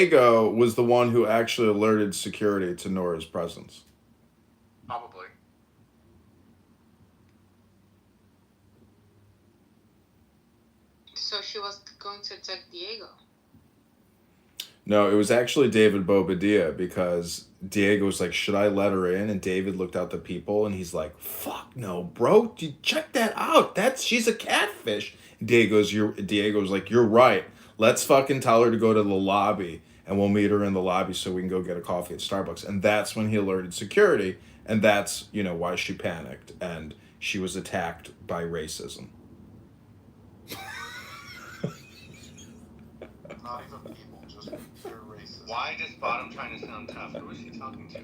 Diego was the one who actually alerted security to Nora's presence. Probably. So she was going to attack Diego. No, it was actually David Bobadilla because Diego was like, "Should I let her in?" And David looked out the people and he's like, "Fuck no, bro! You check that out. She's a catfish." Diego's like, "You're right. Let's fucking tell her to go to the lobby and we'll meet her in the lobby so we can go get a coffee at Starbucks." And that's when he alerted security, and that's why she panicked and she was attacked by racism. Not even people, just pure racist. Why does Bottom trying to sound tough? Who is he talking to?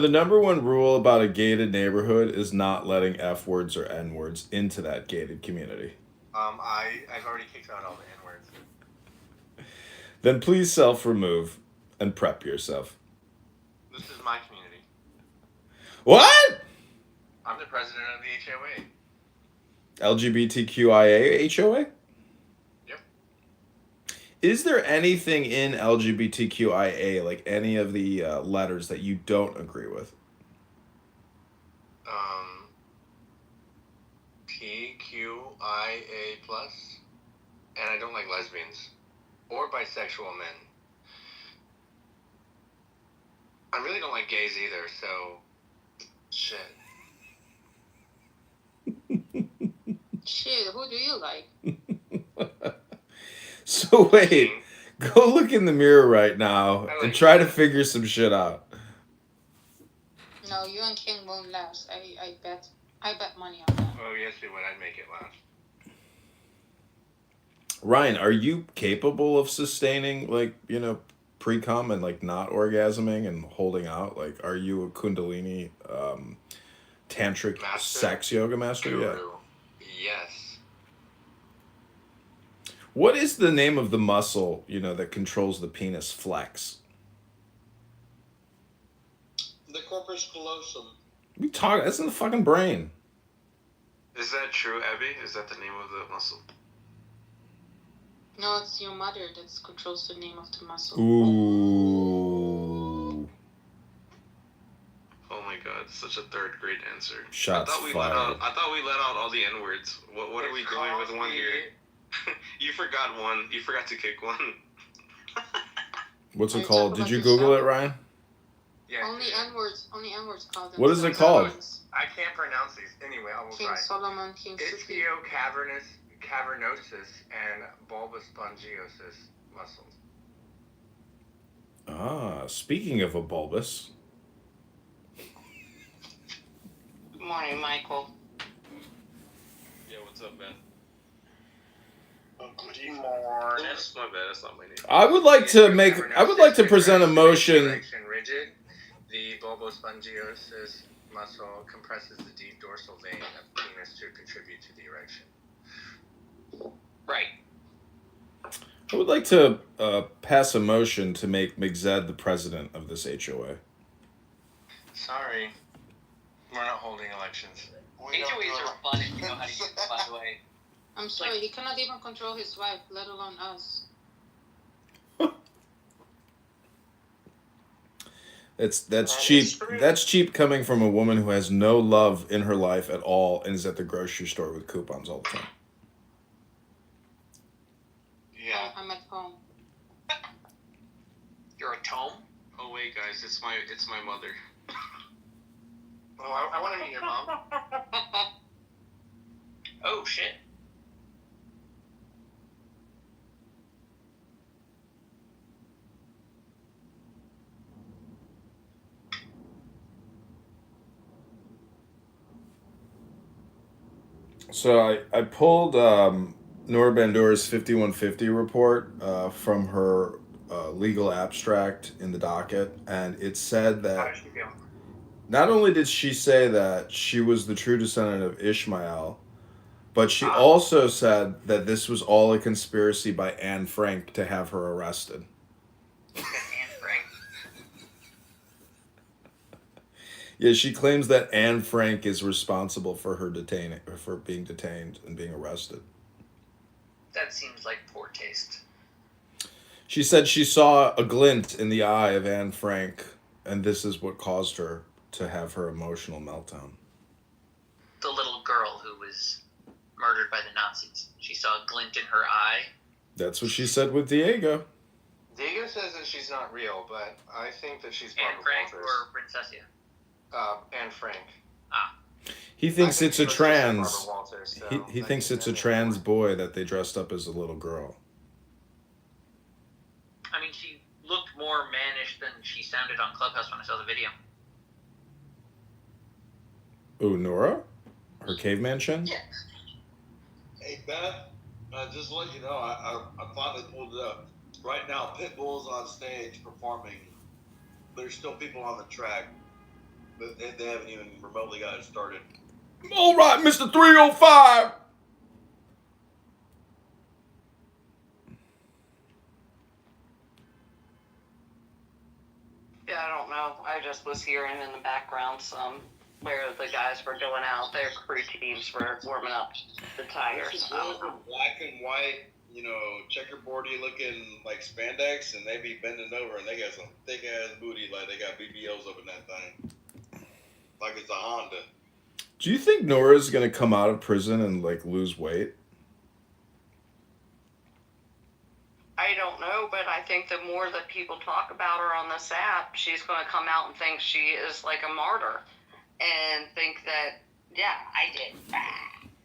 The number one rule about a gated neighborhood is not letting F words or N words into that gated community. I've already kicked out all the N words. Then please self-remove and prep yourself. This is my community. What? I'm the president of the HOA. LGBTQIA HOA? Yep. Is there anything in LGBTQIA, like any of the letters, that you don't agree with? PQIA plus, and I don't like lesbians or bisexual men. I really don't like gays either, so shit. Shit, who do you like? So wait, go look in the mirror right now and try to figure some shit out. No, you and King won't last. I bet money on that. Oh yes, we would. I'd make it last. Ryan, are you capable of sustaining, like, pre-com and, like, not orgasming and holding out? Like, are you a Kundalini tantric sex yoga master? Guru. Yeah. Yes. What is the name of the muscle, that controls the penis flex? The corpus callosum. That's in the fucking brain. Is that true, Abby? Is that the name of the muscle? No, it's your mother that controls the name of the muscle. Ooh. Oh my god, such a third grade answer. Shots fired. I thought we let out all the N words. What are we doing with one here? You forgot one. You forgot to kick one. What's it called? Did you Google it, Ryan? Yeah. Only N words called. What is it called? I can't pronounce these. Anyway, I will try. King Solomon, King Suki. Cavernosus and bulbospongiosis muscles. Ah, speaking of a bulbous. Good morning, Michael. Yeah, what's up, man? Good morning. That's my bad. That's not my name. I would like to present a motion. Rigid. The bulbospongiosis muscle compresses the deep dorsal vein of the penis to contribute to the erection. Right. I would like to pass a motion to make McZed the president of this HOA. Sorry. We're not holding elections. HOAs are fun if you know how to use them, by the way. I'm sorry, he cannot even control his wife, let alone us. That's cheap. That's cheap coming from a woman who has no love in her life at all and is at the grocery store with coupons all the time. Yeah. I'm at home. You're a tome? Oh wait, guys, it's my mother. Oh, I want to meet your mom. Oh shit. So I pulled Nora Bandura's 5150 report from her legal abstract in the docket, and it said that How does she feel? not only did she say that she was the true descendant of Ishmael, but she also said that this was all a conspiracy by Anne Frank to have her arrested. Anne Frank. Yeah, she claims that Anne Frank is responsible for her being detained and being arrested. That seems like poor taste. She said she saw a glint in the eye of Anne Frank, and this is what caused her to have her emotional meltdown. The little girl who was murdered by the Nazis. She saw a glint in her eye. That's what she said with Diego. Diego says that she's not real, but I think that she's Anne Barbara Frank Walters. or Princessia? Anne Frank. He thinks I it's think a she looks just like trans. Barbara Walters, so He that thinks can it's a stand trans anymore. boy that they dressed up as a little girl. I mean, she looked more mannish than she sounded on Clubhouse when I saw the video. Ooh, Nora? Her caveman chin? Yeah. Hey, Beth, just to let you know, I finally pulled it up. Right now, Pitbull's on stage performing. There's still people on the track, but they haven't even remotely got it started. All right, Mr. 305. Yeah, I don't know. I just was hearing in the background some where the guys were going out, their crew teams were warming up the tires. This is black and white, checkerboardy looking like spandex, and they be bending over, and they got some thick ass booty, like they got BBLs up in that thing, like it's a Honda. Do you think Nora's gonna come out of prison and lose weight? I don't know, but I think the more that people talk about her on this app, she's going to come out and think she is like a martyr and think that, yeah, I did,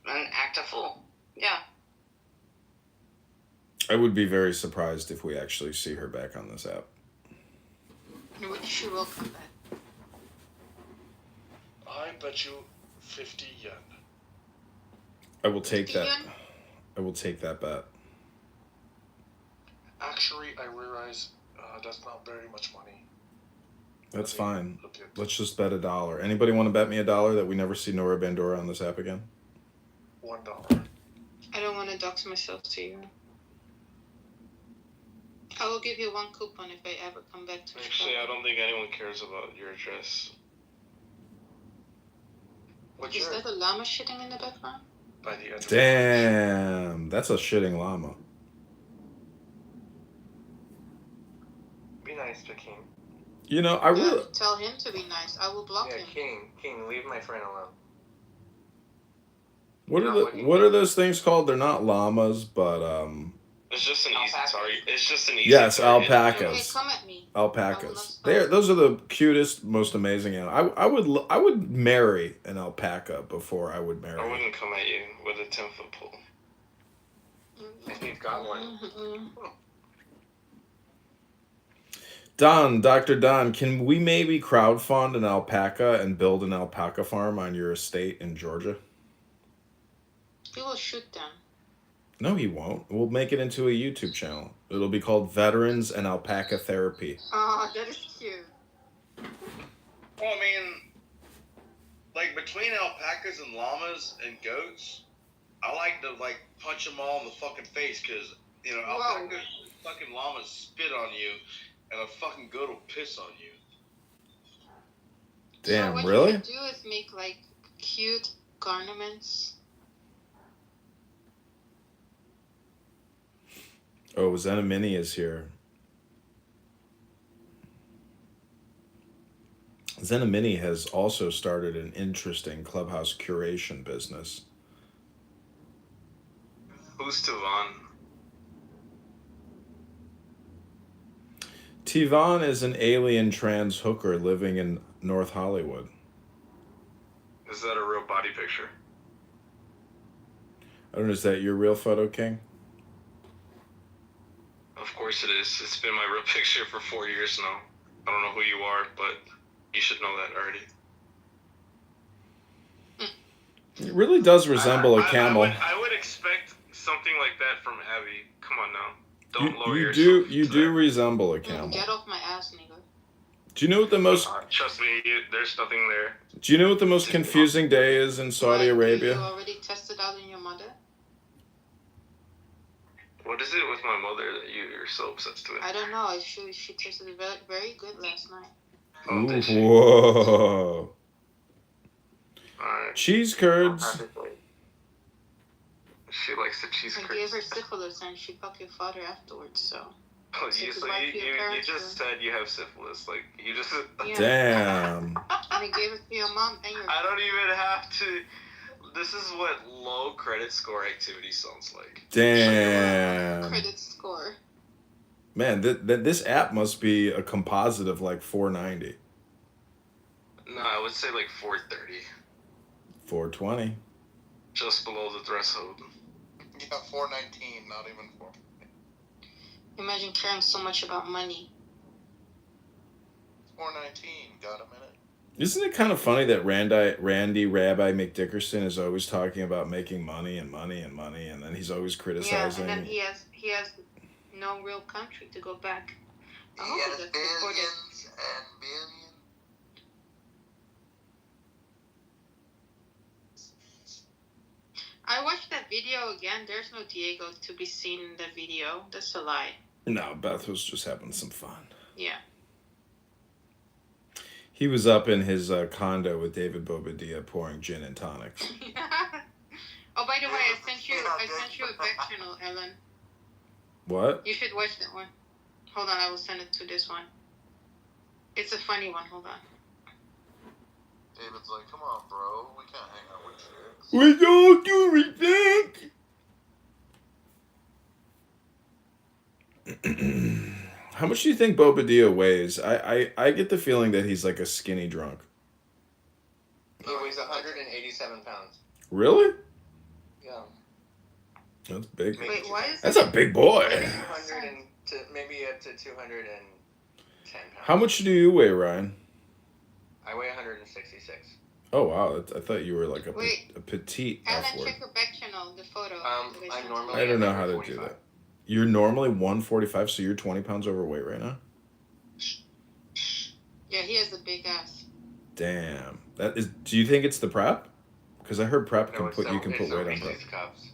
and act a fool. Yeah. I would be very surprised if we actually see her back on this app. She will come back. I bet you 50 yen. I will take 50 that. yen? I will take that bet. Actually, I realize that's not very much money. That's fine. Look at Let's just bet $1. Anybody want to bet me $1 that we never see Nora Bandora on this app again? $1. I don't want to dox myself to you. I will give you one coupon if I ever come back to Actually, Chicago. I don't think anyone cares about your address. What's Is your that a llama shitting in the background? by the edge? Damn, that's a shitting llama. Be nice to King. I really. Tell him to be nice. I will block Yeah, him. King, leave my friend alone. What are those things called? They're not llamas, but It's just an Alpacas. easy target. It's just an easy yes, target. Okay, alpacas. come at me. Alpacas. I will not Those are the cutest, most amazing animals. I would marry an alpaca before I would marry. I wouldn't come at you with a 10-foot pole. And he's got one. Dr. Don, can we maybe crowdfund an alpaca and build an alpaca farm on your estate in Georgia? He will shoot them. No, he won't. We'll make it into a YouTube channel. It'll be called Veterans and Alpaca Therapy. Oh, that is cute. Well, I mean, between alpacas and llamas and goats, I like to punch them all in the fucking face because alpacas, fucking llamas spit on you, and a fucking goat will piss on you. Damn, so what really? you could do is make cute garments. Oh, Zenamini is here. Zenamini has also started an interesting clubhouse curation business. Who's Tavon? Tivon is an alien trans hooker living in North Hollywood. Is that a real body picture? I don't know, is that your real photo, King? Of course it is. It's been my real picture for 4 years now. I don't know who you are, but you should know that already. It really does resemble a camel. I would expect something like that from Abby. Come on now. Don't lower You yourself. do resemble a camel. Get off my ass, nigga. Do you know what the most Trust me, there's nothing there. Do you know what the most confusing day is in Saudi You Arabia? already tested out in your mother? What is it with my mother that you're so obsessed with? I don't know. She tasted very, very good last night. Oh, did Ooh, she? whoa. Cheese curds. She likes the cheese I curds. gave her syphilis and she fucked your father afterwards, so. Oh, So you goodbye to your you parents, just said you have syphilis. Like, you just... Yeah. Damn. And I gave it to your mom and your I don't even have to... This is what low credit score activity sounds like. Damn. credit score. Man, this app must be a composite of like 490. No, I would say like 430. 420. Just below the threshold. Yeah, 419, not even 4. Imagine caring so much about money. 419, got a minute. Isn't it kind of funny that Randy Rabbi McDickerson is always talking about making money and money and money, and then he's always criticizing. Yeah, and then he has no real country to go back. I He hope has gets deported. billions and billions. I watched that video again. There's no Diego to be seen in the video. That's a lie. No, Beth was just having some fun. Yeah. He was up in his condo with David Bobadilla pouring gin and tonics. Oh, by the way, I sent you a back channel, Ellen. What? You should watch that one. Hold on, I will send it to this one. It's a funny one. Hold on. David's like, come on, bro. We can't hang out with chicks. We don't do respect. How much do you think Bobadilla weighs? I get the feeling that he's like a skinny drunk. He weighs 187 pounds. Really? Yeah. That's big. Wait, why is That's a big boy. 200 and maybe up to 210 pounds. How much do you weigh, Ryan? I weigh 166. Oh wow, I thought you were like a petite Ellen, F word. check her back channel, the photo. I'm normally. I don't know how to do 145. that. You're normally 145, so you're 20 pounds overweight right now? Yeah, he has a big ass. Damn. That is. Do you think it's the prep? Because I heard prep No, you can put weight on prep. Reese's Cups.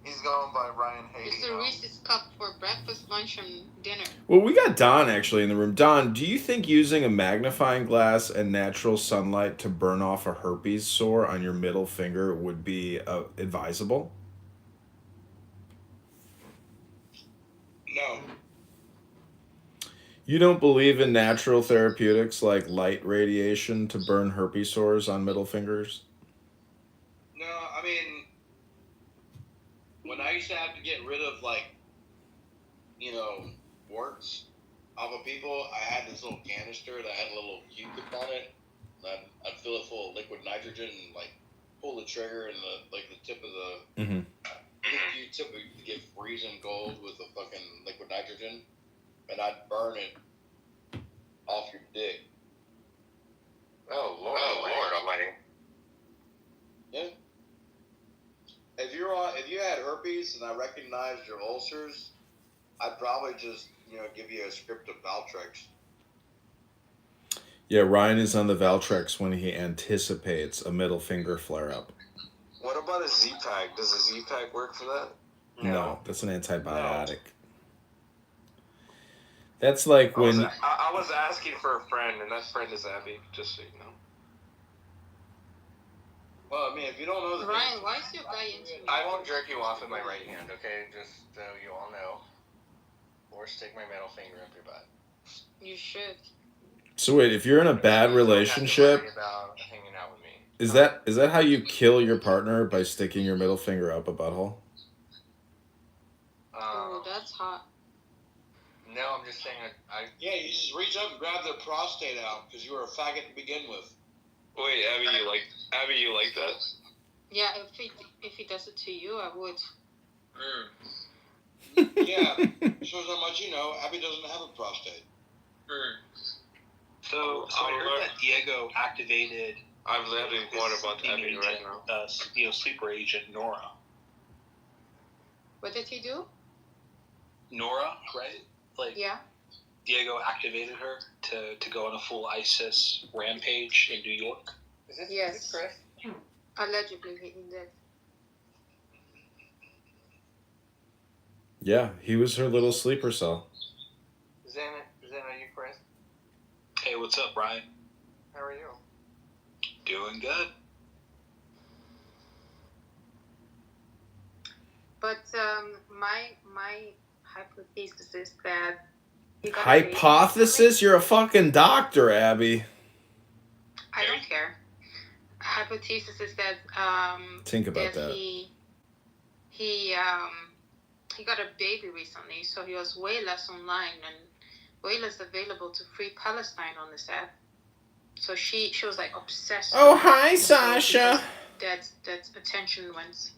He's going by Ryan Haiti. It's the Reese's cup for breakfast, lunch, and dinner. Well, we got Don actually in the room. Don, do you think using a magnifying glass and natural sunlight to burn off a herpes sore on your middle finger would be advisable? No. You don't believe in natural therapeutics like light radiation to burn herpes sores on middle fingers? No, I mean, when I used to have to get rid of, like, warts off of people, I had this little canister that had a little Q-tip on it. And I'd fill it full of liquid nitrogen and, like, pull the trigger and the tip of the Mm-hmm. Q-tip would get freezing cold with the fucking liquid nitrogen, and I'd burn it off your dick. Oh Lord Almighty. Yeah. If you had herpes and I recognized your ulcers, I'd probably just give you a script of Valtrex. Yeah, Ryan is on the Valtrex when he anticipates a middle finger flare up. What about a Z-Pack? Does a Z-Pack work for that? No, that's an antibiotic. That's like when... I was asking for a friend, and that friend is Abby, just so you know. Well, I mean, if you don't know the Ryan, why is your guy into me? I won't jerk you off with my right hand, okay? Just so you all know. Or stick my middle finger up your butt. You should. So wait, if you're in a bad You don't have to relationship, worry about hanging out with me. is that how you kill your partner, by sticking your middle finger up a butthole? Oh, that's hot. No, I'm just saying Yeah, you just reach up and grab their prostate out because you were a faggot to begin with. Wait, Abby, you like that? Yeah, if he does it to you, I would. Yeah, shows how much you know. Abby doesn't have a prostate. So I heard that Diego activated. I'm having one about Abby right now. Sleeper agent Nora. What did he do? Nora, right? Like, Yeah. Diego activated her to go on a full ISIS rampage in New York. Is this Yes. Chris? Allegedly, he did. Yeah, he was her little sleeper cell. Xana, you Chris? Hey, what's up, Ryan? How are you? Doing good. But my hypothesis is that he got a baby recently. Hypothesis? You're a fucking doctor, Abby. I don't care. Hypothesis is that Think about that. He got a baby recently, so he was way less online and way less available to free Palestine on this app. So she was like obsessed. Oh, hi, Sasha. That attention went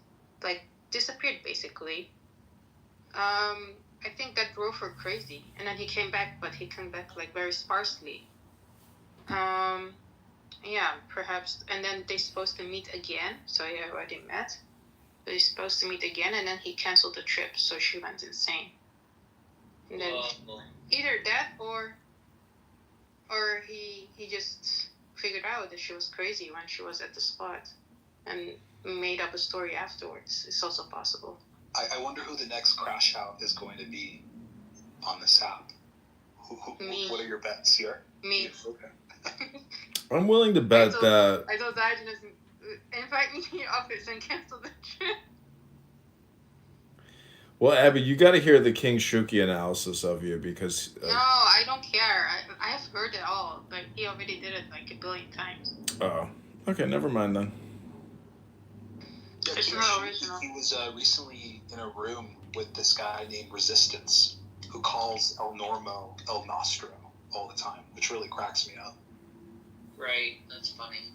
like disappeared basically. I think that drove her crazy, and then he came back, but he came back like very sparsely. Yeah, perhaps, and then they're supposed to meet again. So they already met. They're supposed to meet again, and then he canceled the trip, so she went insane. And then either that or he just figured out that she was crazy when she was at the spot, and made up a story afterwards. It's also possible. I wonder who the next crash out is going to be on this app. Me. What are your bets here? Me. Okay. I'm willing to bet that. I told Diogenes, invite me to your office and cancel the trip. Well, Abby, you got to hear the King Shuki analysis of you because. No, I don't care. I've heard it all, but he already did it like a billion times. Oh, okay, never mind then. Yeah, It's not original. He was recently in a room with this guy named Resistance, who calls El Normo El Nostro all the time, which really cracks me up. Right, that's funny.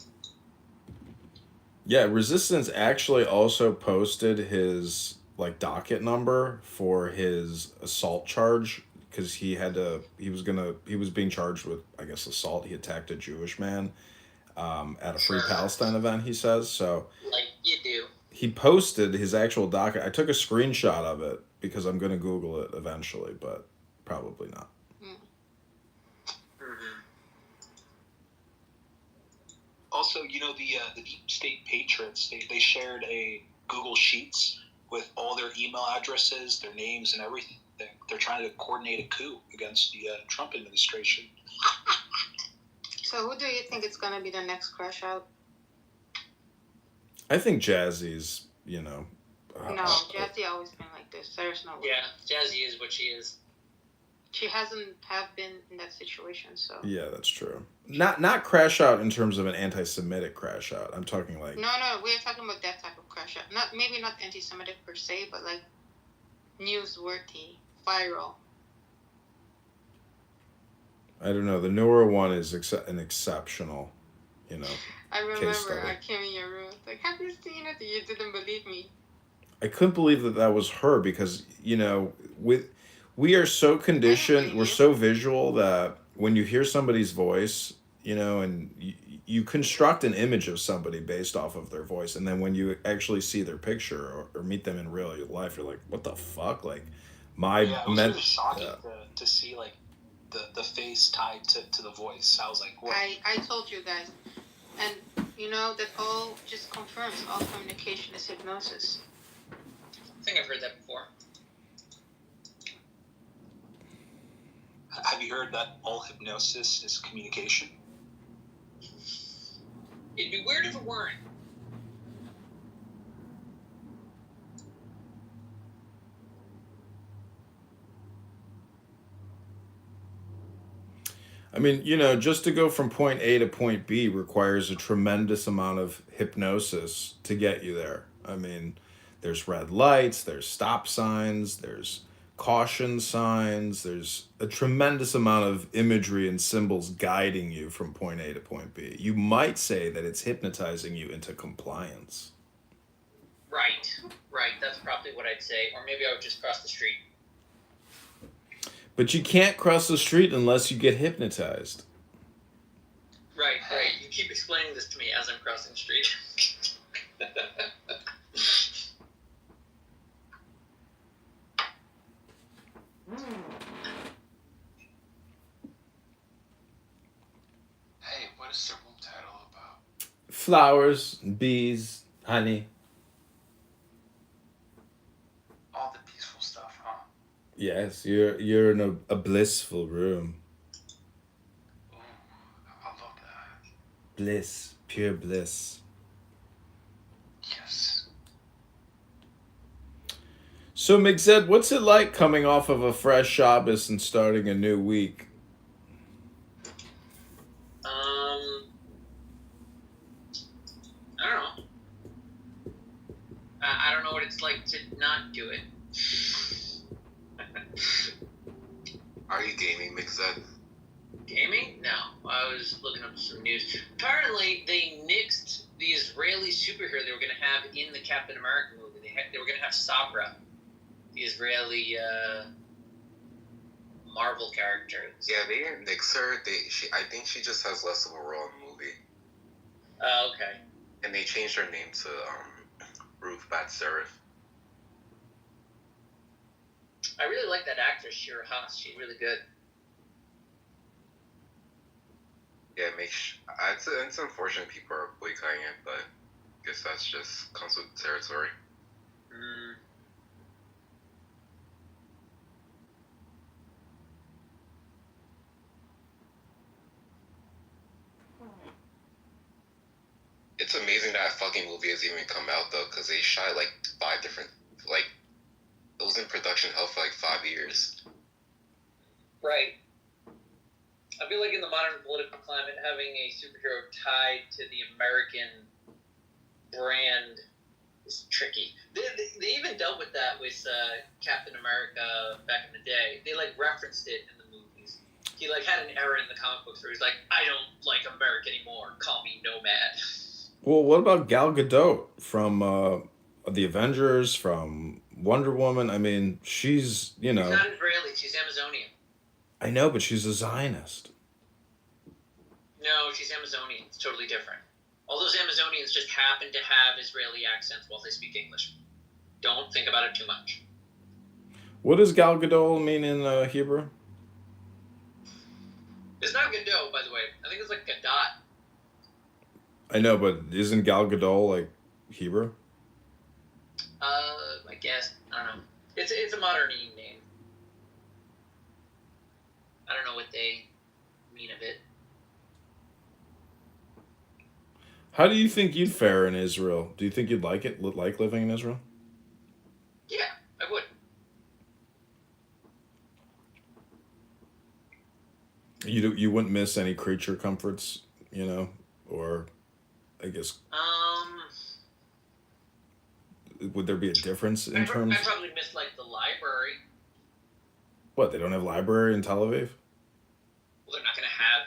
Yeah, Resistance actually also posted his like docket number for his assault charge because he was being charged with, I guess, assault. He attacked a Jewish man at a Free Palestine event, he says. So Like you do. he posted his actual docket. I took a screenshot of it because I'm going to Google it eventually, but probably not. Also, you know, the Deep State Patriots, they shared a Google Sheets with all their email addresses, their names, and everything. They're trying to coordinate a coup against the Trump administration. So who do you think is going to be the next crash out? I think Jazzy's, you know. No, Jazzy always been like this. There's no way. Yeah, Jazzy is what she is. She hasn't been in that situation, so. Yeah, that's true. Not crash out in terms of an anti-Semitic crash out. I'm talking like. No, we're talking about that type of crash out. Maybe not anti-Semitic per se, but like newsworthy, viral. I don't know. The newer one is an exceptional, you know. I remember study. I came in your room. Like, have you seen it? You didn't believe me. I couldn't believe that was her because, you know, we are so conditioned, we're so visual that when you hear somebody's voice, you know, and you construct an image of somebody based off of their voice, and then when you actually see their picture or meet them in real life, you're like, what the fuck? Like, it was really shocking to see, like, the face tied to the voice. I was like, what? I told you guys. And, you know, that all just confirms all communication is hypnosis. I think I've heard that before. Have you heard that all hypnosis is communication? It'd be weird if it weren't. I mean, you know, just to go from point A to point B requires a tremendous amount of hypnosis to get you there. I mean, there's red lights, there's stop signs, there's caution signs, there's a tremendous amount of imagery and symbols guiding you from point A to point B. You might say that it's hypnotizing you into compliance. Right. That's probably what I'd say. Or maybe I would just cross the street. But you can't cross the street unless you get hypnotized. Right. You keep explaining this to me as I'm crossing the street. Hey, what is the room title about? Flowers, bees, honey. All the peaceful stuff, huh? Yes, you're in a blissful room. Ooh, I love that. Bliss, pure bliss. Yes. So, Mixed, what's it like coming off of a fresh Shabbos and starting a new week? I don't know. I don't know what it's like to not do it. Are you gaming, Mixed? Gaming? No. I was looking up some news. Apparently, they nixed the Israeli superhero they were going to have in the Captain America movie. They were going to have Sabra, the Israeli Marvel character. Yeah, they didn't nix her. I think she just has less of a role in the movie. Oh, okay. And they changed her name to Ruth Bat-Seraph. I really like that actress, Shira Haas. She's really good. Yeah, it's unfortunate people are boycotting it, but I guess that's just comes with the territory. It's amazing that fucking movie has even come out though, because they shot like 5 different, like, it was in production hell for like 5 years. Right. I feel like in the modern political climate, having a superhero tied to the American brand is tricky. They even dealt with that with Captain America back in the day. They like referenced it in the movies. He like had an era in the comic books where he's like, I don't like America anymore. Call me Nomad. Well, what about Gal Gadot from the Avengers, from Wonder Woman? I mean, she's, She's not Israeli. She's Amazonian. I know, but she's a Zionist. No, she's Amazonian. It's totally different. All those Amazonians just happen to have Israeli accents while they speak English. Don't think about it too much. What does Gal Gadot mean in Hebrew? It's not Godot, by the way. I think it's like Gadot. I know, but isn't Gal Gadot like Hebrew? I guess. I don't know. It's a modern name. I don't know what they mean of it. How do you think you'd fare in Israel? Do you think you'd like it? Like living in Israel? Yeah, I would. You wouldn't miss any creature comforts, or I guess. Would there be a difference in terms? I probably miss like the library. What, they don't have library in Tel Aviv? Well, they're not going to have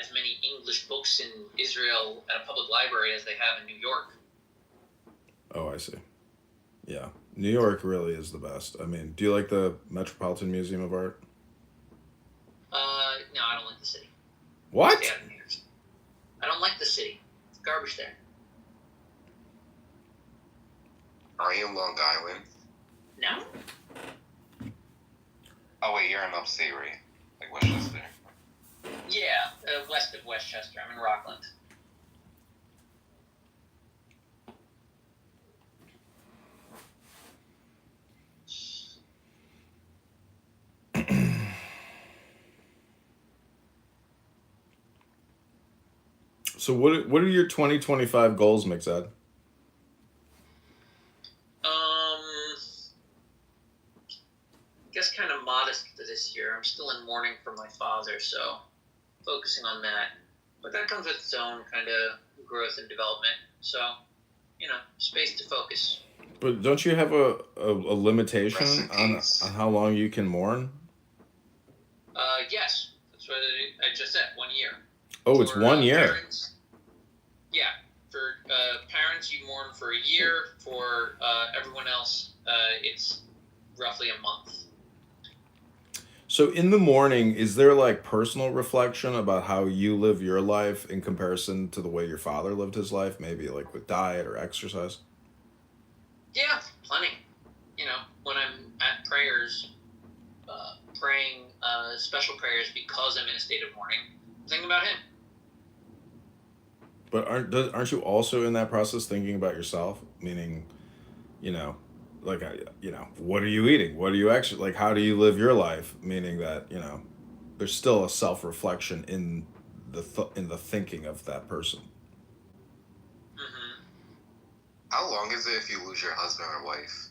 as many English books in Israel at a public library as they have in New York. Oh, I see. Yeah, New York really is the best. I mean, do you like the Metropolitan Museum of Art? No, I don't like the city. What? I don't like the city. It's garbage there. Are you in Long Island? No. Oh wait, you're in upstate, right? Like Westchester. Yeah, west of Westchester. I'm in Rockland. So what are your 2025 goals, Mixed? Guess kind of modest for this year. I'm still in mourning for my father, so focusing on that. But that comes with its own kind of growth and development. So, space to focus. But don't you have a limitation on how long you can mourn? Yes. That's what I just said. 1 year. Oh, it's 1 year. Parents, yeah. For parents, you mourn for a year. For everyone else, it's roughly a month. So in the morning, is there like personal reflection about how you live your life in comparison to the way your father lived his life? Maybe like with diet or exercise? Yeah, plenty. When I'm at prayers, praying special prayers because I'm in a state of mourning, I'm thinking about him. But aren't you also in that process thinking about yourself? Meaning, like, what are you eating? What are you actually, like, how do you live your life? Meaning that, there's still a self-reflection in the thinking of that person. Mm-hmm. How long is it if you lose your husband or wife?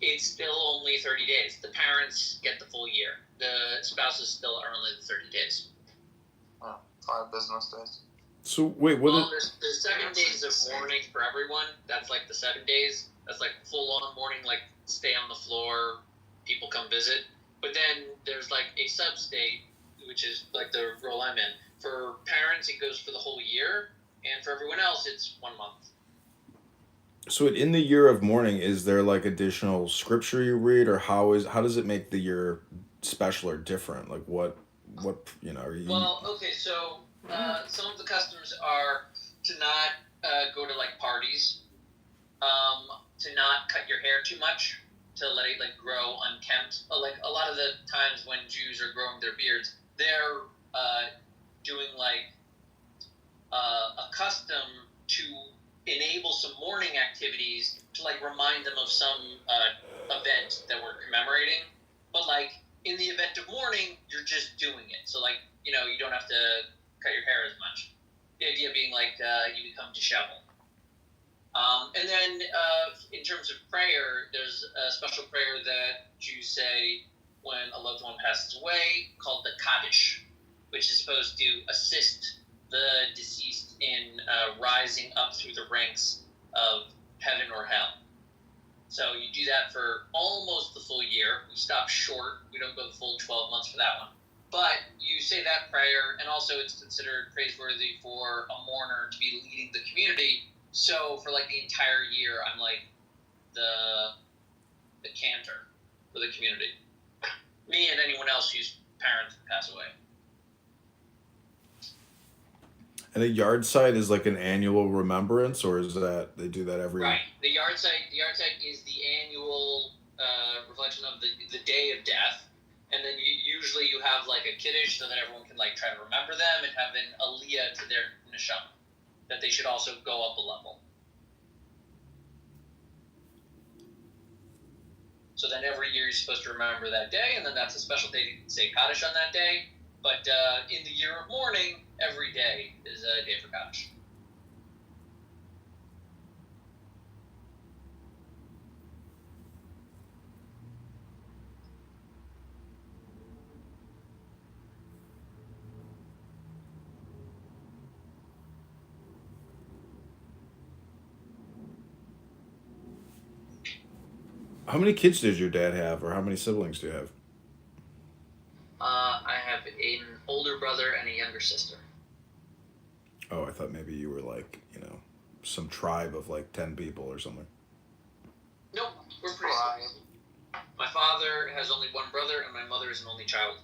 it's still only 30 days. The parents get the full year. The spouses still are only the 30 days. 5 business days. So wait, what? Well, there's 7 days of mourning for everyone. That's like the 7 days. That's like full on mourning, like stay on the floor, people come visit. But then there's like a sub-state, which is like the role I'm in. For parents, it goes for the whole year, and for everyone else, it's 1 month. So in the year of mourning, is there like additional scripture you read, or how does it make the year special or different? Like what are you? Well, okay, so some of the customs are to not go to like parties, to not cut your hair too much, to let it like grow unkempt. Like a lot of the times when Jews are growing their beards, they're doing like a custom to enable some mourning activities to like remind them of some event that we're commemorating. But like in the event of mourning, you're just doing it. So like, you don't have to cut your hair as much. The idea being like you become disheveled. And then in terms of prayer, there's a special prayer that Jews say when a loved one passes away called the Kaddish, which is supposed to assist the deceased in rising up through the ranks of heaven or hell. So you do that for almost the full year. We stop short. We don't go the full 12 months for that one. But you say that prayer, and also it's considered praiseworthy for a mourner to be leading the community. So for like the entire year, I'm like the cantor for the community. Me and anyone else whose parents pass away. And a yard site is like an annual remembrance, or is that they do that every? Right. The yard site is the annual reflection of the day of death, and then usually you have like a kiddush so that everyone can like try to remember them and have an aliyah to their neshama, that they should also go up a level. So then every year you're supposed to remember that day, and then that's a special day to say Kaddish on that day. But in the year of mourning, every day is a day for Kaddish. How many kids does your dad have, or how many siblings do you have? I have an older brother and a younger sister. Oh, I thought maybe you were like, some tribe of like 10 people or something. Nope, we're pretty small. My father has only one brother, and my mother is an only child.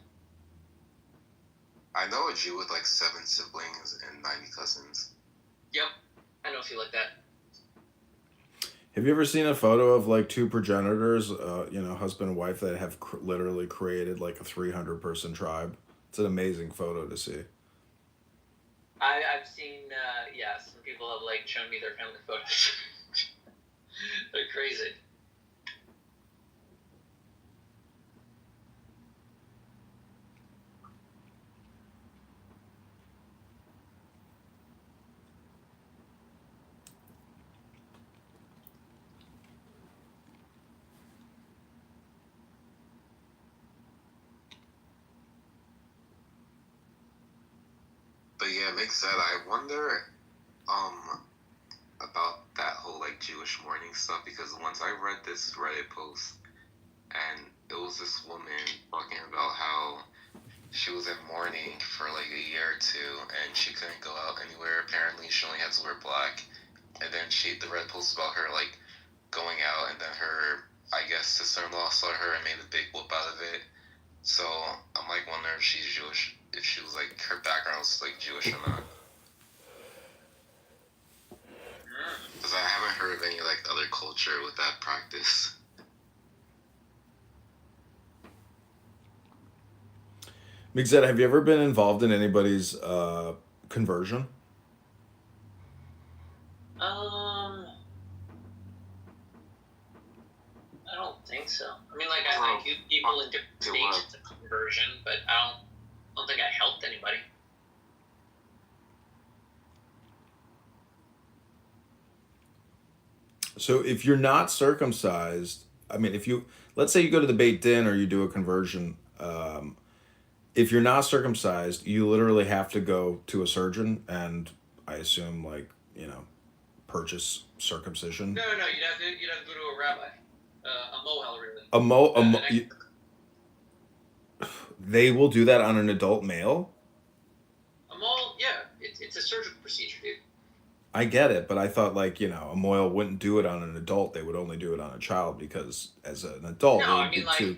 I know a Jew with like 7 siblings and 90 cousins. Yep, I know a few like that. Have you ever seen a photo of like 2 progenitors, husband and wife, that have literally created like a 300-person tribe? It's an amazing photo to see. I've seen, some people have like shown me their family photos. They're crazy. But yeah, it makes sense. I wonder about that whole like Jewish mourning stuff, because once I read this Reddit post, and it was this woman talking about how she was in mourning for like a year or 2, and she couldn't go out anywhere. Apparently, she only had to wear black. And then the Reddit post about her like going out, and then her, I guess, sister-in-law saw her and made a big whoop out of it. So I'm like wondering if she's Jewish, if she was like, her background was like Jewish or not. Because I haven't heard of any like other culture with that practice. Mixed, have you ever been involved in anybody's conversion? I don't think so. I mean, like, I think people in different stages of conversion, but I don't think I helped anybody. So if you're not circumcised I mean, let's say you go to the Beit Din or you do a conversion, if you're not circumcised, you literally have to go to a surgeon and I assume like, purchase circumcision. No, you'd have to go to a rabbi, a mohel really. They will do that on an adult male? A mohel, yeah, it's a surgical procedure, dude. I get it, but I thought like, a mohel wouldn't do it on an adult. They would only do it on a child because as an adult, No, it would I mean, be like- too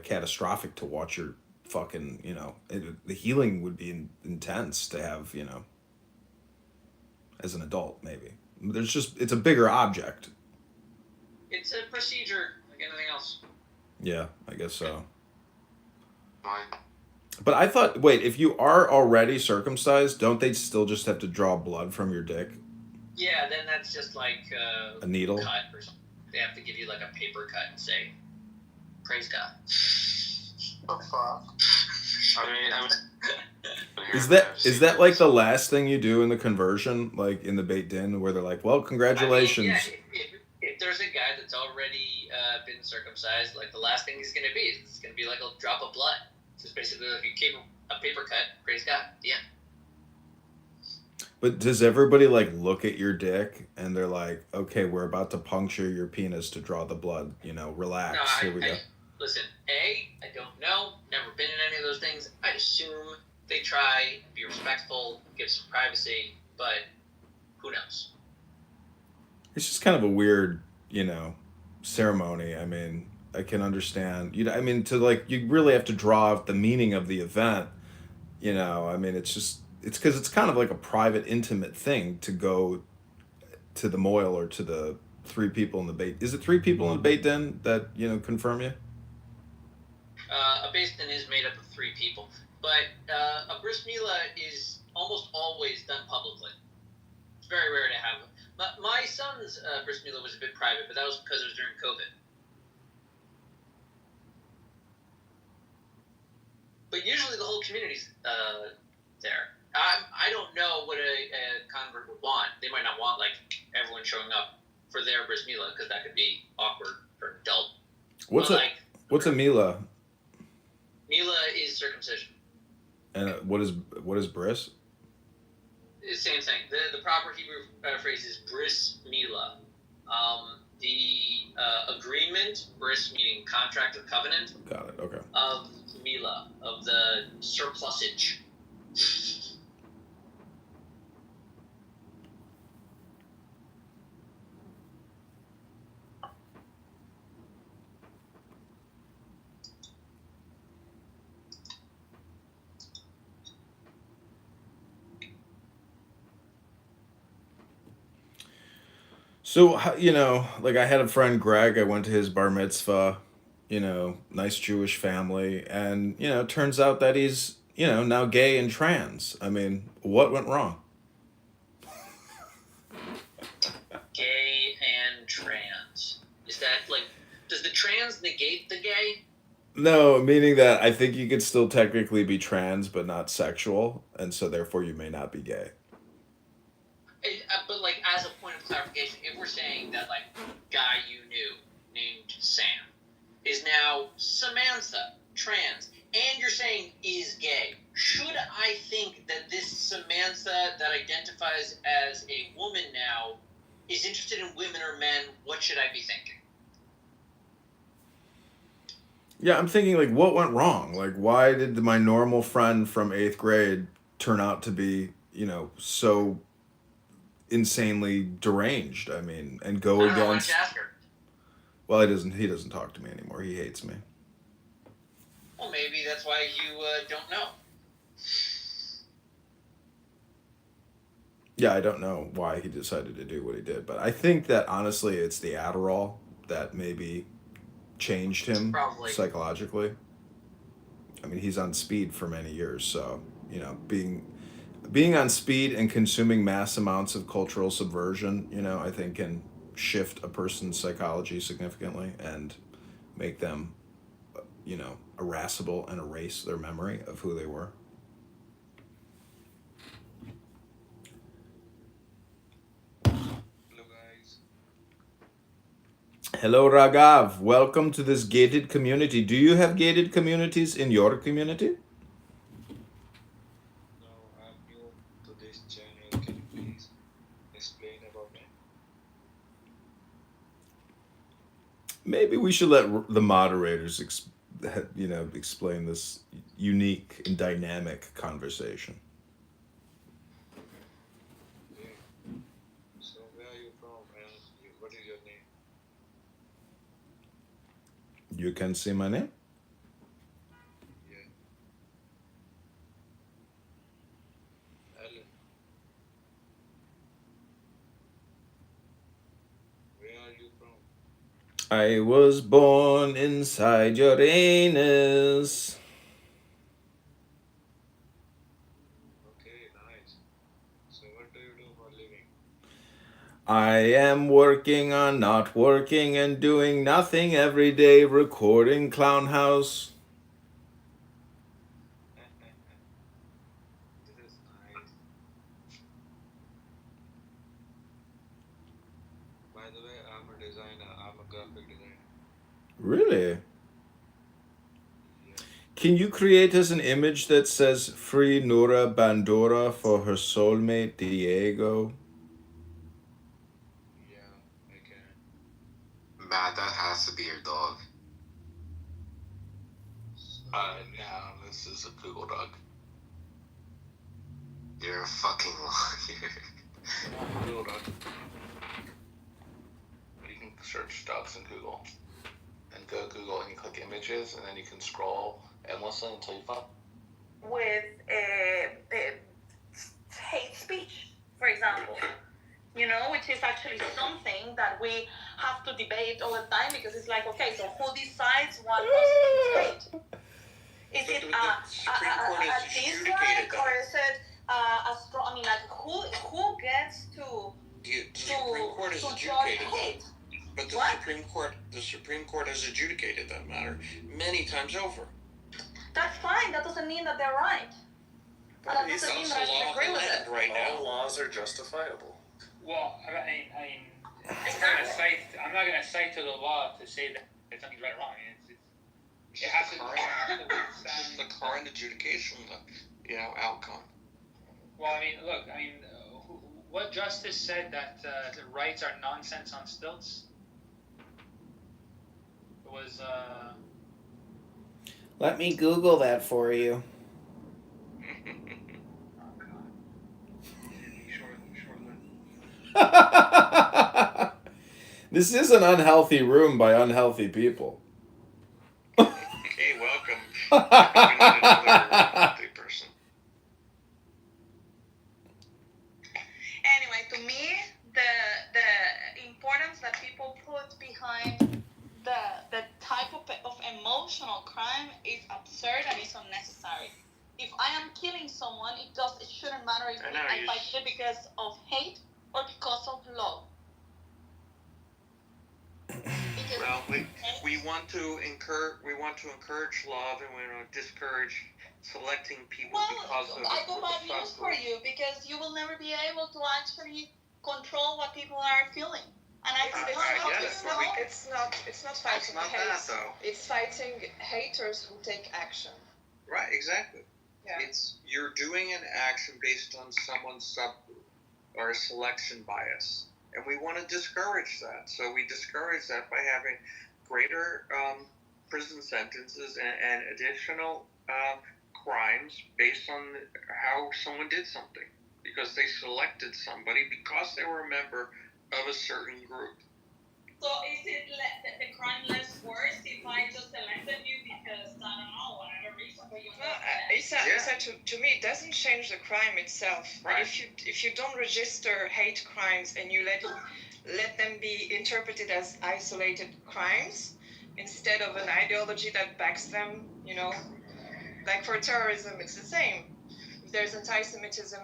catastrophic to watch your fucking, the healing would be intense to have, as an adult, maybe. It's a bigger object. It's a procedure like anything else. Yeah, I guess so. Why? But I thought, wait, if you are already circumcised, don't they still just have to draw blood from your dick? Yeah, then that's just like A needle? cut or something. They have to give you like a paper cut and say, "Praise God." The fuck? I was. Is that like the last thing you do in the conversion, like in the Beit Din, where they're like, "Well, congratulations." I mean, yeah, if there's a guy that's already been circumcised, like the last thing he's gonna be is gonna be like a drop of blood. Just basically like a paper cut. Praise God. Yeah. But does everybody like look at your dick and they're like, "Okay, we're about to puncture your penis to draw the blood. Relax. No, Here we go." Listen, I don't know. Never been in any of those things. I'd assume they try, be respectful, give some privacy, but who knows? It's just kind of a weird, ceremony. I mean, I can understand. To like, you really have to draw out the meaning of the event. I mean, it's because it's kind of like a private, intimate thing to go to the moil or to the three people in the Beit. Is it three people in the Beit Din that confirm you? A Beis Din is made up of 3 people, but a bris milah is almost always done publicly. It's very rare to have. My son's bris milah was a bit private, but that was because it was during COVID. But usually the whole community's there. I don't know what a convert would want. They might not want like everyone showing up for their bris milah because that could be awkward for an adult. What's a milah? Milah is circumcision. And what is bris? Same thing. The proper Hebrew phrase is bris milah. The agreement, bris meaning contract or covenant. Got it. Okay. Of milah, of the surplusage. So, like I had a friend, Greg, I went to his bar mitzvah, nice Jewish family. And, it turns out that he's, now gay and trans. I mean, what went wrong? Gay and trans. Is that like, does the trans negate the gay? No, meaning that I think you could still technically be trans, but not sexual. And so therefore you may not be gay. But like, as a point of clarification, if we're saying that like guy you knew named Sam is now Samantha trans, and you're saying is gay, should I think that this Samantha that identifies as a woman now is interested in women or men? What should I be thinking? Yeah, I'm thinking like, what went wrong? Like, why did my normal friend from 8th grade turn out to be, so insanely deranged? I mean, and go I don't know, why don't against. you ask her? Well, he doesn't talk to me anymore. He hates me. Well, maybe that's why you don't know. Yeah, I don't know why he decided to do what he did, but I think that honestly, it's the Adderall that maybe changed him Probably. psychologically. I mean, he's on speed for many years, so being on speed and consuming mass amounts of cultural subversion, I think can shift a person's psychology significantly and make them, irascible and erase their memory of who they were. Hello, guys. Hello, Raghav. Welcome to this gated community. Do you have gated communities in your community? No, I'm new to this channel. Can you please explain about it? Maybe we should let the moderators, explain this unique and dynamic conversation. Okay. So where are you from and what is your name? You can see my name? Yeah. Alan. Where are you from? I was born inside your anus. Okay, nice. So what do you do for a living? I am working on not working and doing nothing every day, recording Clown House. This is nice. By the way, I'm a designer. I'm a graphic designer. Really? Yeah. Can you create us an image that says Free Nora Bandora for her soulmate Diego? Yeah, I can. Matt, that has to be your dog. So, No, this is a poodle dog. You're a fucking liar. Poodle dog. You can search dogs in Google. And go Google and you click images, and then you can scroll endlessly until you find. With hate speech, for example, which is actually something that we have to debate all the time because it's like, okay, so who decides what constitutes hate? Is But it the Supreme Court has a dislike, adjudicated that. or is it a strong? I mean, like who gets to The Supreme Court has judge adjudicated that. hate? But What? the Supreme Court has adjudicated that matter many times over. That's fine. That doesn't mean that they're right. That It's doesn't mean also that I should law of agree the with land it. right now. All laws are justifiable. Well, I mean, I'm not gonna cite to the law to say that something's right or wrong. It has to It's the withstand. current adjudication, outcome. Well, I mean, look, what justice said that the rights are nonsense on stilts? It was Let me Google that for you. oh god, This is an unhealthy room by unhealthy people. Okay, welcome. We need another healthy person. Anyway, to me, the importance that people put behind the type of emotional crime is absurd and is unnecessary. If I am killing someone, it shouldn't matter if I kill because of hate or because of love. Well, we want to encourage love, and we want to discourage selecting people because of. I got bad news for you because you will never be able to actually control what people are feeling. And it's not fighting hate. That, though. It's fighting haters who take action. Right, exactly. Yeah. You're doing an action based on someone's subgroup or selection bias, and we want to discourage that. So we discourage that by having greater prison sentences and additional crimes based on how someone did something, because they selected somebody because they were a member of a certain group. So is it the crime less worse if I just selected you because, I don't know, whatever reason, but you To me, it doesn't change the crime itself. Right. If you don't register hate crimes and you let them be interpreted as isolated crimes instead of an ideology that backs them, like for terrorism, it's the same. If there's anti-Semitism,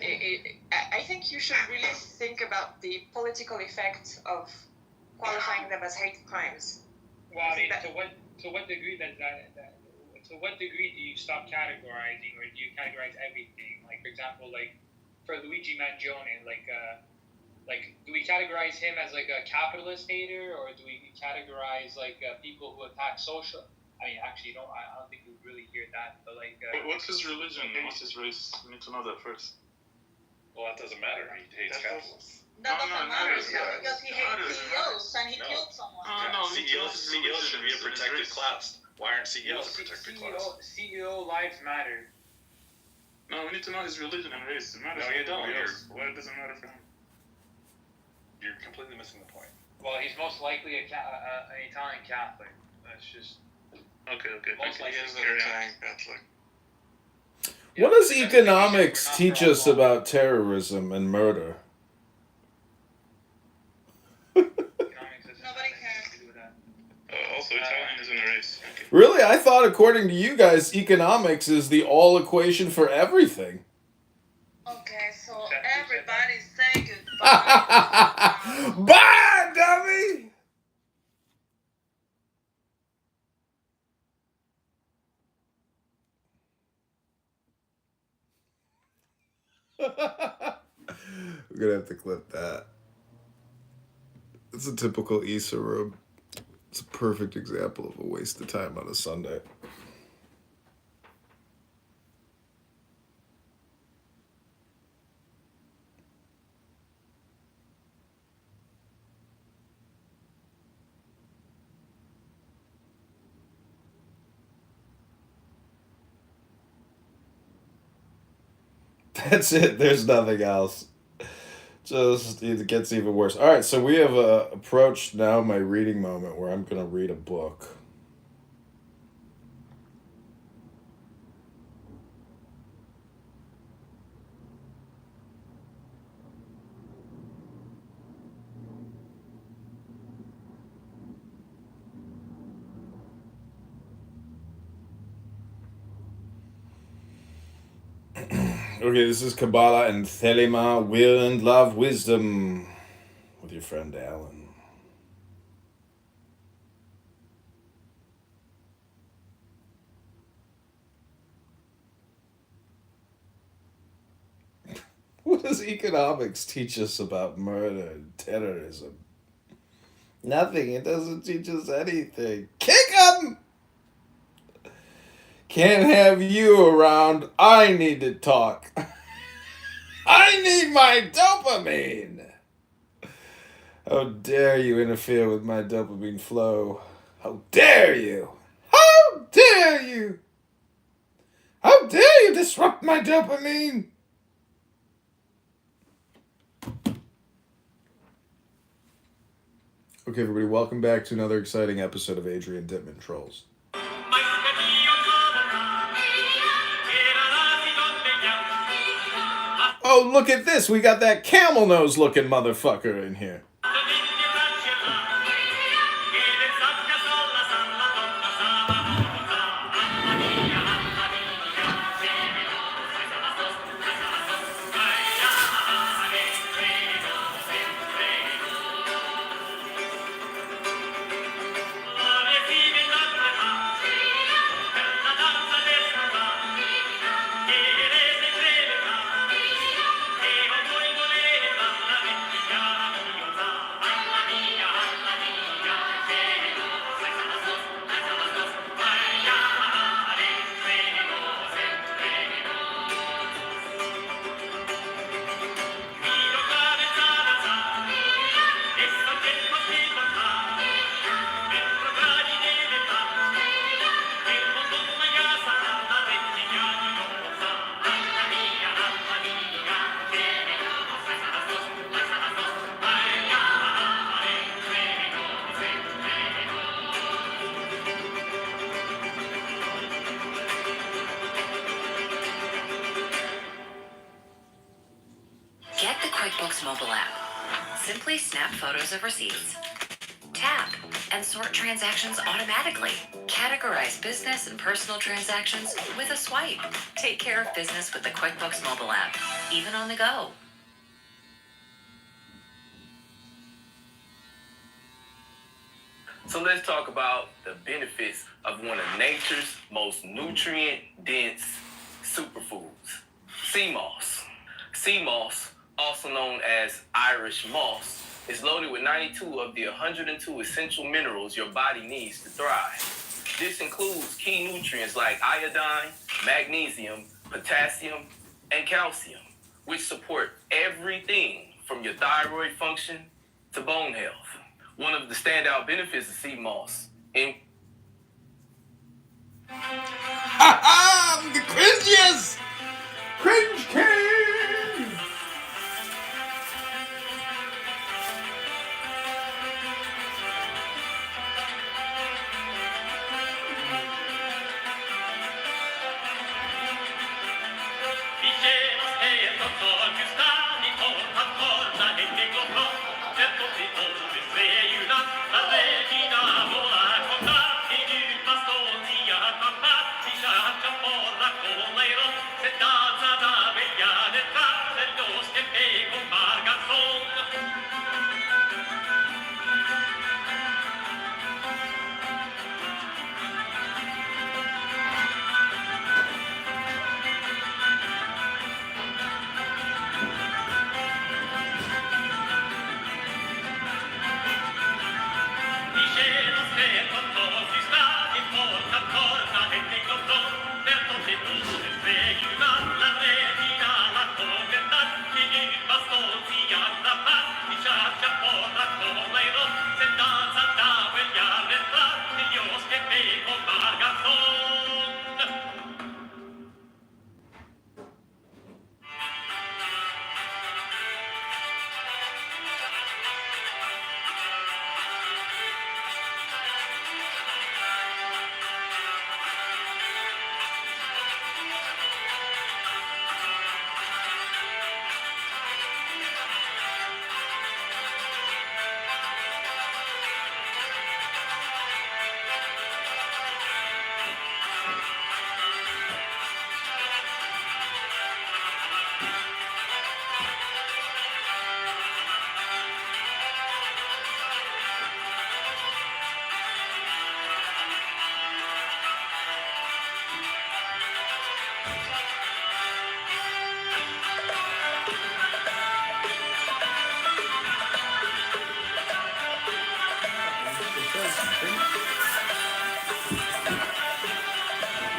I think you should really think about the political effect of qualifying them as hate crimes. well, I mean, to what degree to what degree do you stop categorizing, or do you categorize everything? Like, for example, like for Luigi Mangione, like Like, do we categorize him as like a capitalist hater, or do we categorize like people who attack social? I mean, actually, I don't think we'd really hear that. But like, what's his religion? What's his race? We need to know that first. Well, that doesn't matter. He hates capitalists. That doesn't matter yeah. because he hates CEOs and he killed someone. CEOs should be a protected class. Why aren't CEOs a protected class? CEO lives matter. No, we need to know his religion and race. It matters. No, you don't. Why does it matter for him? You're completely missing the point. Well, he's most likely an Italian Catholic. That's just okay. Most likely. He is an Italian Catholic. What does economics teach us about terrorism and murder? Nobody cares. Also, Italian is in a race. Okay. Really? I thought, according to you guys, economics is the all equation for everything. Okay, so everybody say goodbye. Bye, dummy! We're gonna have to clip that. It's a typical Issa room. It's a perfect example of a waste of time on a Sunday. That's it. There's nothing else. Just, it gets even worse. All right, so we have approached now my reading moment where I'm going to read a book. Okay, this is Kabbalah and Thelema, Will and Love, Wisdom, with your friend Alan. What does economics teach us about murder and terrorism? Nothing. It doesn't teach us anything. Kick 'em! Can't have you around. I need to talk. I need my dopamine. How dare you interfere with my dopamine flow? How dare you? How dare you? How dare you disrupt my dopamine? Okay, everybody, welcome back to another exciting episode of Adrian Dittman Trolls. Oh, look at this. We got that camel nose looking motherfucker in here. Get the QuickBooks mobile app. Simply snap photos of receipts, tap, and sort transactions automatically. Categorize business and personal transactions with a swipe. Take care of business with the QuickBooks mobile app, even on the go. So let's talk about the benefits of one of nature's most nutrient-dense superfoods, sea moss. Sea moss, also known as Irish moss, is loaded with 92 of the 102 essential minerals your body needs to thrive. This includes key nutrients like iodine, magnesium, potassium, and calcium, which support everything from your thyroid function to bone health. One of the standout benefits of sea moss in I'm the cringiest! Cringe king!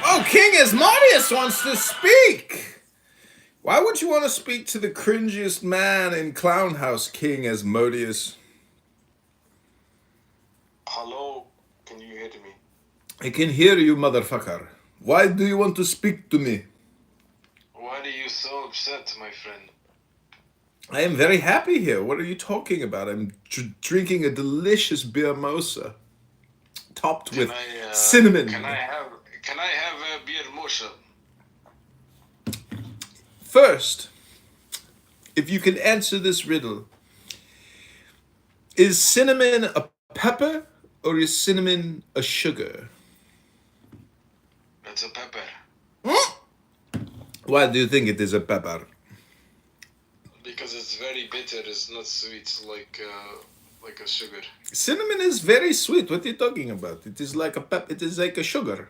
Oh, King Asmodeus wants to speak! Why would you want to speak to the cringiest man in Clown House, King Asmodeus? Hello, can you hear me? I can hear you, motherfucker. Why do you want to speak to me? Why are you so upset, my friend? I am very happy here. What are you talking about? I'm drinking a delicious beer mosa, topped with cinnamon. Can I have a beer mosa? First, if you can answer this riddle, is cinnamon a pepper or is cinnamon a sugar? It's a pepper. Why do you think it is a pepper? Because it's very bitter. It's not sweet like a sugar. Cinnamon is very sweet. What are you talking about? It is like a It is like a sugar.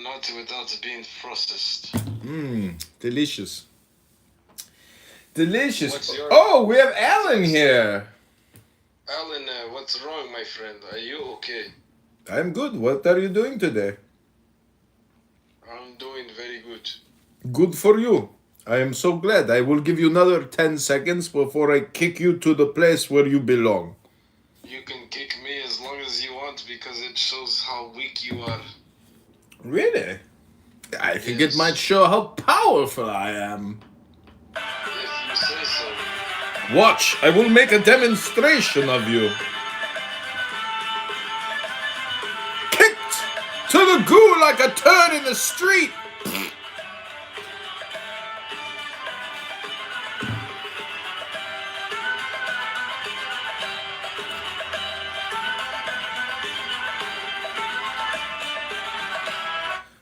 Not without being processed. Delicious. Delicious. Oh, we have Alan here. Alan, what's wrong, my friend? Are you okay? I'm good. What are you doing today? I'm doing very good. Good for you. I am so glad. I will give you another 10 seconds before I kick you to the place where you belong. You can kick me as long as you want because it shows how weak you are. Really? I think it might show how powerful I am. If you say so. Watch, I will make a demonstration of you. Kicked to the goo like a turd in the street.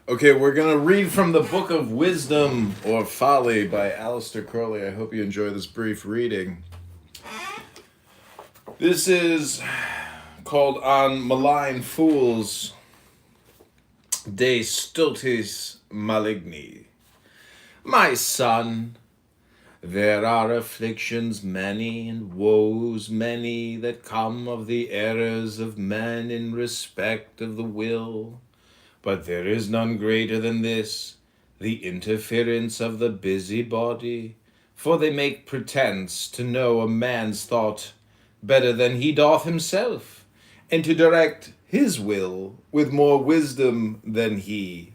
Okay, we're going to read from the Book of Wisdom or Folly by Aleister Crowley. I hope you enjoy this brief reading. This is called On Malign Fools, De Stultis Maligni. My son, There are afflictions many and woes many that come of the errors of men in respect of the will. But there is none greater than this, the interference of the busybody. For they make pretence to know a man's thought better than he doth himself, and to direct his will with more wisdom than he,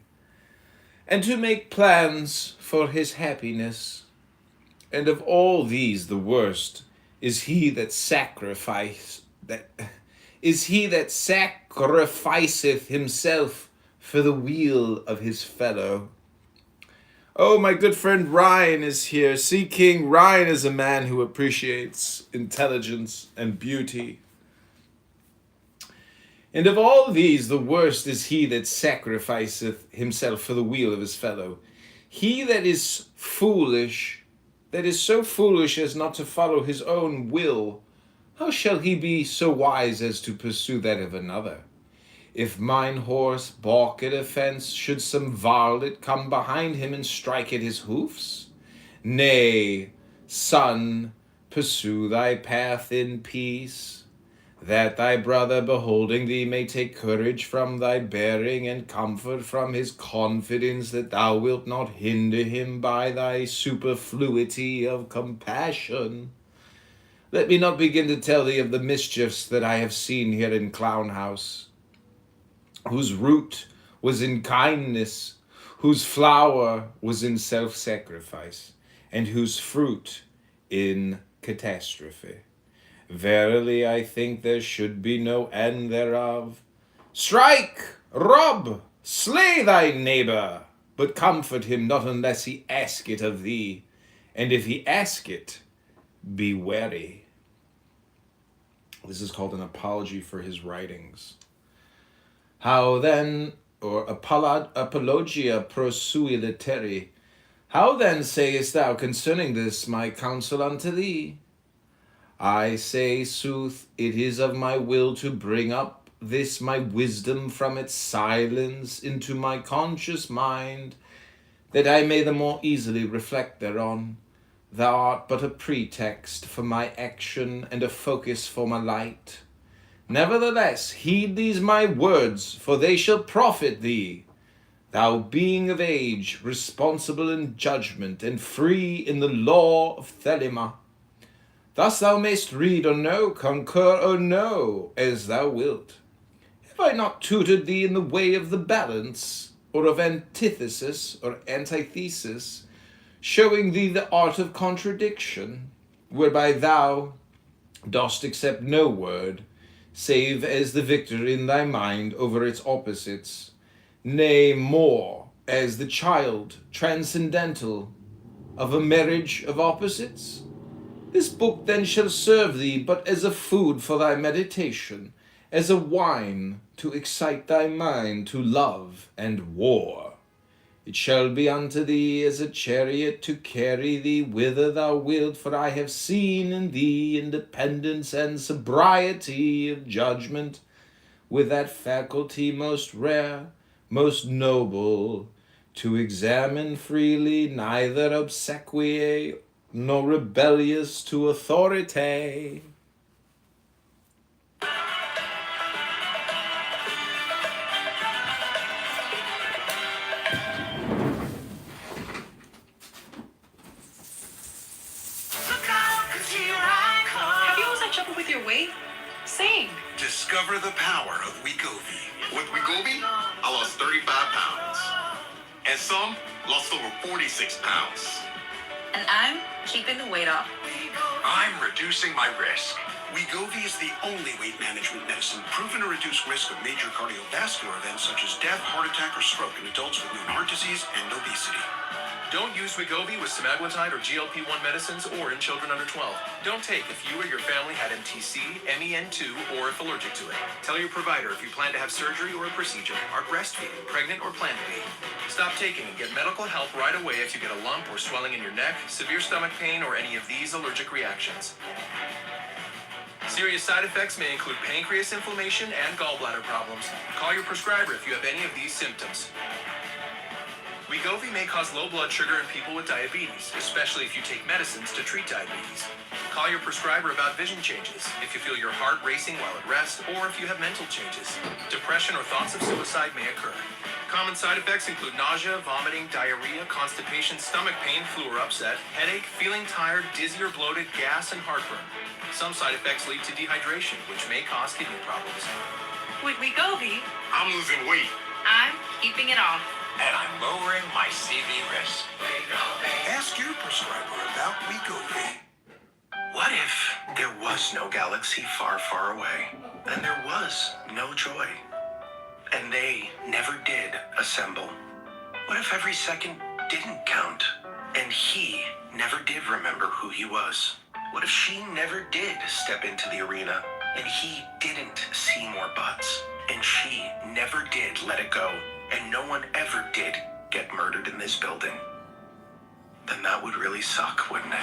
and to make plans for his happiness. And of all these the worst is he that sacrificeth himself for the weal of his fellow. Oh, my good friend Ryan is here. Sea King Ryan is a man who appreciates intelligence and beauty. And of all these the worst is he that sacrificeth himself for the weal of his fellow. He that is foolish, that is so foolish as not to follow his own will, how shall he be so wise as to pursue that of another? If mine horse balk at a fence, should some varlet come behind him and strike at his hoofs? Nay, son, pursue thy path in peace, that thy brother beholding thee may take courage from thy bearing and comfort from his confidence that thou wilt not hinder him by thy superfluity of compassion. Let me not begin to tell thee of the mischiefs that I have seen here in Clown House, whose root was in kindness, whose flower was in self-sacrifice, and whose fruit in catastrophe. Verily, I think there should be no end thereof. Strike, rob, slay thy neighbor, but comfort him not unless he ask it of thee, and if he ask it, be wary. This is called an apology for his writings. How then, or apologia pro sui literi, how then sayest thou concerning this my counsel unto thee? I say, sooth, it is of my will to bring up this my wisdom from its silence into my conscious mind, that I may the more easily reflect thereon. Thou art but a pretext for my action and a focus for my light. Nevertheless, heed these my words, for they shall profit thee. Thou being of age, responsible in judgment, and free in the law of Thelema. Thus thou mayst read or know, concur or no, as thou wilt. Have I not tutored thee in the way of the balance, or of antithesis or antithesis, showing thee the art of contradiction, whereby thou dost accept no word, save as the victor in thy mind over its opposites, nay more, as the child transcendental of a marriage of opposites? This book then shall serve thee but as a food for thy meditation, as a wine to excite thy mind to love and war. It shall be unto thee as a chariot to carry thee whither thou wilt, for I have seen in thee independence and sobriety of judgment, with that faculty most rare, most noble, to examine freely, neither obsequiae nor rebellious to authority. Have you always had trouble with your weight? Sing. Discover the power of Wegovy. With Wegovy, I lost 35 pounds. And some lost over 46 pounds. And I'm keeping the weight off. I'm reducing my risk. Wegovy is the only weight management medicine proven to reduce risk of major cardiovascular events such as death, heart attack, or stroke in adults with known heart disease and obesity. Don't use Wegovy with semaglutide or GLP-1 medicines or in children under 12. Don't take if you or your family had MTC, MEN2, or if allergic to it. Tell your provider if you plan to have surgery or a procedure, are breastfeeding, pregnant, or plan to be. Stop taking and get medical help right away if you get a lump or swelling in your neck, severe stomach pain, or any of these allergic reactions. Serious side effects may include pancreas inflammation and gallbladder problems. Call your prescriber if you have any of these symptoms. Wegovy may cause low blood sugar in people with diabetes, especially if you take medicines to treat diabetes. Call your prescriber about vision changes, if you feel your heart racing while at rest, or if you have mental changes. Depression or thoughts of suicide may occur. Common side effects include nausea, vomiting, diarrhea, constipation, stomach pain, flu or upset, headache, feeling tired, dizzy or bloated, gas, and heartburn. Some side effects lead to dehydration, which may cause kidney problems. With Wegovy, I'm losing weight. I'm keeping it off. And I'm lowering my CV risk. Ask your prescriber about Wegovy. What if there was no galaxy far, far away, and there was no joy, and they never did assemble? What if every second didn't count, and he never did remember who he was? What if she never did step into the arena, and he didn't see more butts, and she never did let it go, and no one ever did get murdered in this building? Then that would really suck, wouldn't it?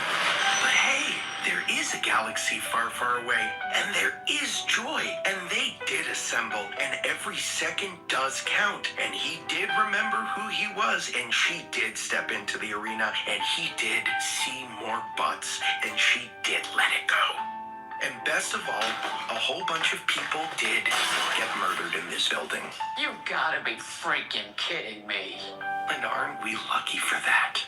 But hey, there is a galaxy far, far away, and there is joy, and they did assemble, and every second does count, and he did remember who he was, and she did step into the arena, and he did see more butts, and she did let it go. And best of all, a whole bunch of people did get murdered in this building. You gotta be freaking kidding me. And aren't we lucky for that?